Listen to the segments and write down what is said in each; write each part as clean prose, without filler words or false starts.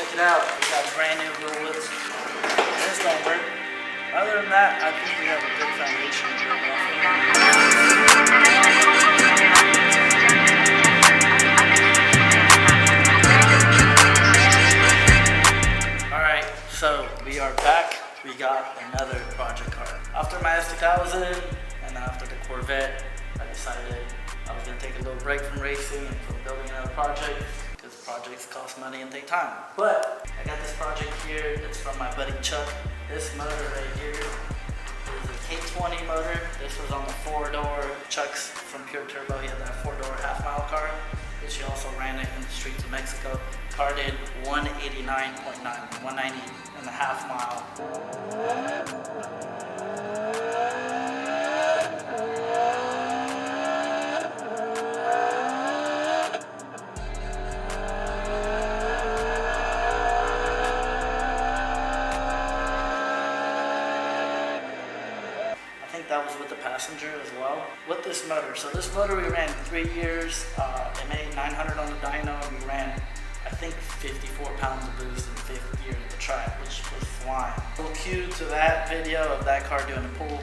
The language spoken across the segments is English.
Check it out. We got brand new wheels. This don't work. Other than that, I think we have a good foundation to build off of. Alright, so we are back. We got another project car. After my S2000 and after the Corvette, I decided I was going to take a little break from racing and from building another project, because projects cost money and take time. But I got this project here. It's from my buddy Chuck. This motor right here is a K20 motor. This was on the 4-door. Chuck's from Pure Turbo. He had that 4-door half-mile car, which he also ran it in the streets of Mexico. Car did 189.9, 190 and a half mile. That was with the passenger as well. With this motor, so this motor we ran 3 years. It made 900 on the dyno, and we ran, I think, 54 pounds of boost in the 5th year of the track, which was flying. A little cue to that video of that car doing a pull.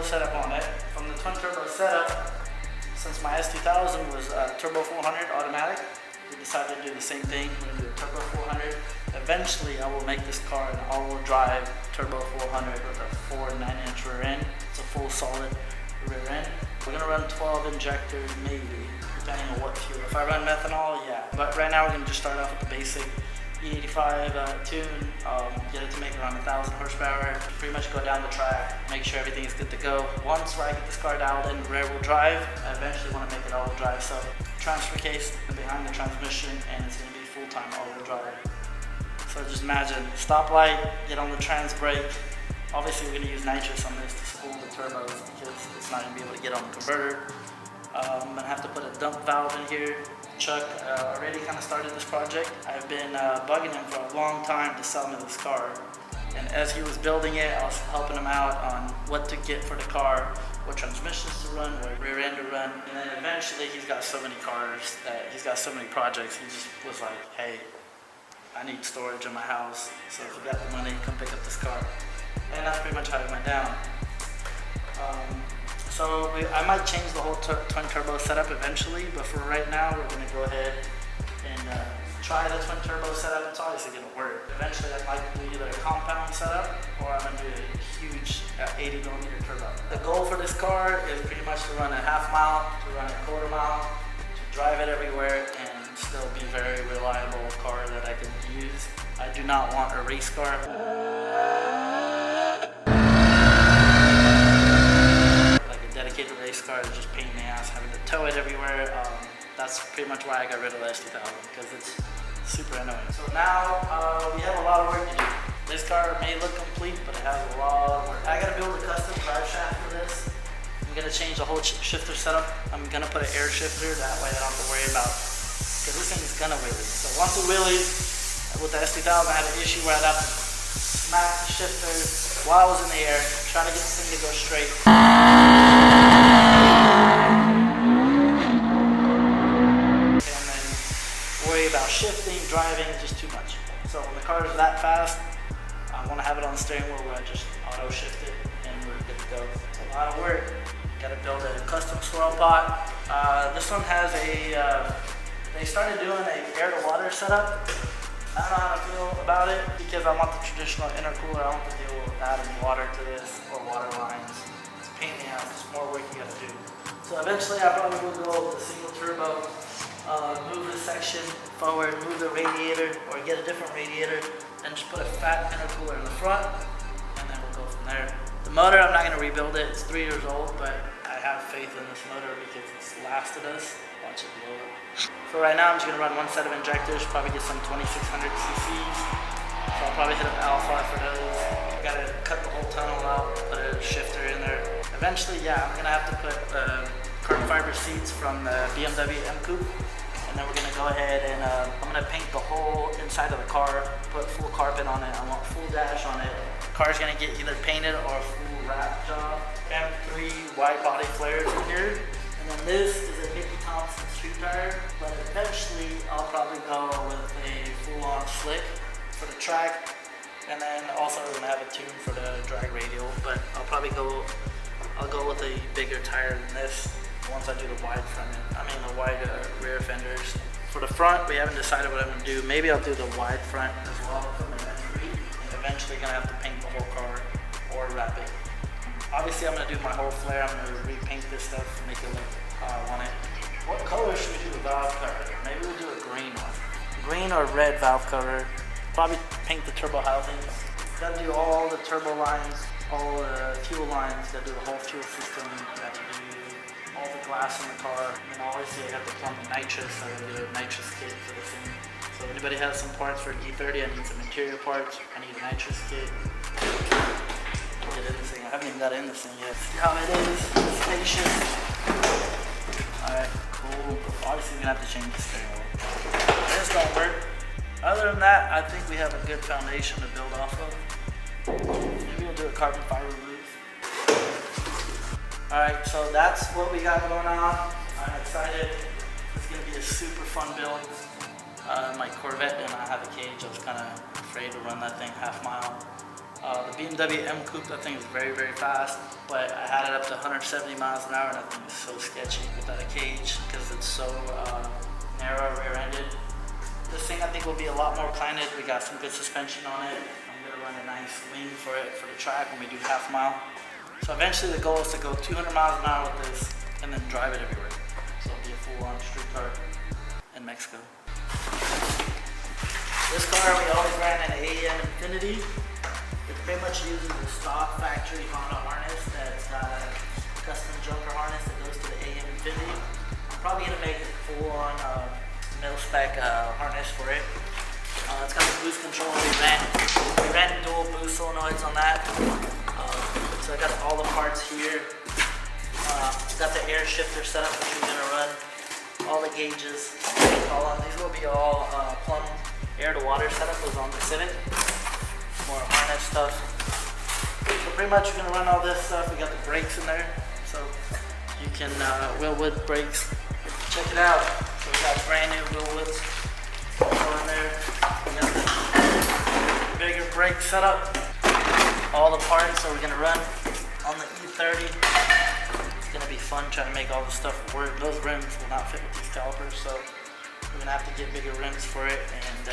Setup on it. From the twin turbo setup, since my S2000 was turbo 400 automatic, we decided to do the same thing. We're going to do a turbo 400. Eventually, I will make this car an all-wheel drive turbo 400 with a 4 9-inch rear end. It's a full solid rear end. We're going to run 12 injectors, maybe, depending on what fuel. If I run methanol, yeah. But right now, we're going to just start off with the basic E30 tune, get it to make around 1,000 horsepower, pretty much go down the track, make sure everything is good to go. Once I get this car dialed in rear wheel drive, I eventually want to make it all wheel drive. So transfer case behind the transmission, and it's going to be full-time all wheel drive. So just imagine, stoplight, get on the trans brake. Obviously we're going to use nitrous on this to spool the turbos because it's not going to be able to get on the converter. I'm going to have to put a dump valve in here. Chuck already kind of started this project. I've been bugging him for a long time to sell me this car. And as he was building it, I was helping him out on what to get for the car, what transmissions to run, what rear end to run. And then eventually he's got so many cars, he's got so many projects, he just was like, hey, I need storage in my house. So if you got the money, come pick up this car. And that's pretty much how it went down. So I might change the whole twin turbo setup eventually, but for right now, we're going to go ahead and try the twin turbo setup. It's obviously going to work. Eventually, I'd like to do either a compound setup or I'm going to do a huge 80mm turbo. The goal for this car is pretty much to run a half mile, to run a quarter mile, to drive it everywhere, and still be a very reliable car that I can use. I do not want a race car. Dedicated race car is just pain in the ass, having to tow it everywhere. That's pretty much why I got rid of the S2000, because it's super annoying. So now we have a lot of work to do. This car may look complete, but it has a lot of work. I gotta build a custom drive shaft for this. I'm gonna change the whole shifter setup. I'm gonna put an air shifter, that way I don't have to worry about, because this thing is gonna wheelie. So once it wheelies, with the S2000 I had an issue where I'd have to smack the shifter while I was in the air, trying to get this thing to go straight. About shifting, driving, is just too much. So when the car is that fast, I want to have it on the steering wheel where I just auto shift it and we're good to go. It's a lot of work. Got to build a custom swirl pot. This one has a, they started doing a air to water setup. I don't know how to feel about it because I want the traditional intercooler. I want to deal with adding water to this or water lines. It's a pain in the ass, it's more work you got to do. So eventually I probably will go with a single turbo. Move the section forward, move the radiator, or get a different radiator, and just put a fat intercooler in the front, and then we'll go from there. The motor, I'm not going to rebuild it. It's 3 years old, but I have faith in this motor because it's lasted us. Watch it blow up. For right now, I'm just going to run one set of injectors, probably get some 2600 cc's. So I'll probably hit up Alpha for those. I got to cut the whole tunnel out, put a shifter in there. Eventually, yeah, I'm going to have to put carbon fiber seats from the BMW M Coupe. And then we're gonna go ahead and I'm gonna paint the whole inside of the car, put full carpet on it. I want full dash on it. The car's gonna get either painted or a full wrap job. M3 wide body flares in here. And then this is a Mickey Thompson street tire, but eventually I'll probably go with a full-on slick for the track. And then also we're gonna have a tune for the drag radial, but I'll go with a bigger tire than this once I do the wide front end. I mean the wide rear fenders. For the front, we haven't decided what I'm gonna do. Maybe I'll do the wide front as well from an M3. And eventually gonna have to paint the whole car or wrap it. Obviously I'm gonna do my whole flare. I'm gonna repaint this stuff and make it look how I want it. What color should we do the valve cover? Maybe we'll do a green one. Green or red valve cover. Probably paint the turbo housings. Gotta do all the turbo lines, all the fuel lines, gotta do the whole fuel system, gotta do all the glass in the car. And then obviously I have to plumb the nitrous, so I gotta do a nitrous kit for the thing. So if anybody has some parts for E30, I need some interior parts, I need a nitrous kit. Get in this thing, I haven't even got in this thing yet. See how it is, spacious. Alright, cool. Obviously we're gonna have to change the steering wheel. This don't work. Other than that, I think we have a good foundation to build off of. Maybe we'll do a carbon fiber roof. Alright, so that's what we got going on. I'm excited. It's going to be a super fun build. My Corvette did not have a cage. I was kind of afraid to run that thing half mile. The BMW M Coupe, that thing is very, very fast, but I had it up to 170 miles an hour and that thing is so sketchy without a cage because it's so narrow rear-ended. This thing I think will be a lot more planted. We got some good suspension on it. I'm gonna run a nice wing for it for the track when we do half mile. So eventually the goal is to go 200 miles an hour with this and then drive it everywhere. So it'll be a full-on street car in Mexico. This car we always ran an AM Infinity. It pretty much uses the stock factory Honda harness that's got a custom junker harness that goes to the AM Infinity. I'm probably gonna make it full-on mil-spec harness for it. It's got the boost control. We ran dual boost solenoids on that. So I got all the parts here. Got the air shifter set up, which we're gonna run. All the gauges. These will be all plumb air to water setup was on the Civic. More harness stuff. So pretty much we're gonna run all this stuff. We got the brakes in there, so you can Willwood brakes. Check it out. So we got brand new Willwoods in there. We got the bigger brake setup. All the parts that we're gonna run on the E30. It's gonna be fun trying to make all the stuff work. Those rims will not fit with these calipers, so we're gonna have to get bigger rims for it and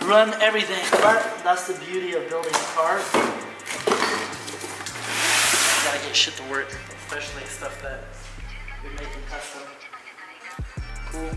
run everything. But that's the beauty of building a car. You gotta get shit to work, especially stuff that we're making custom. Cool.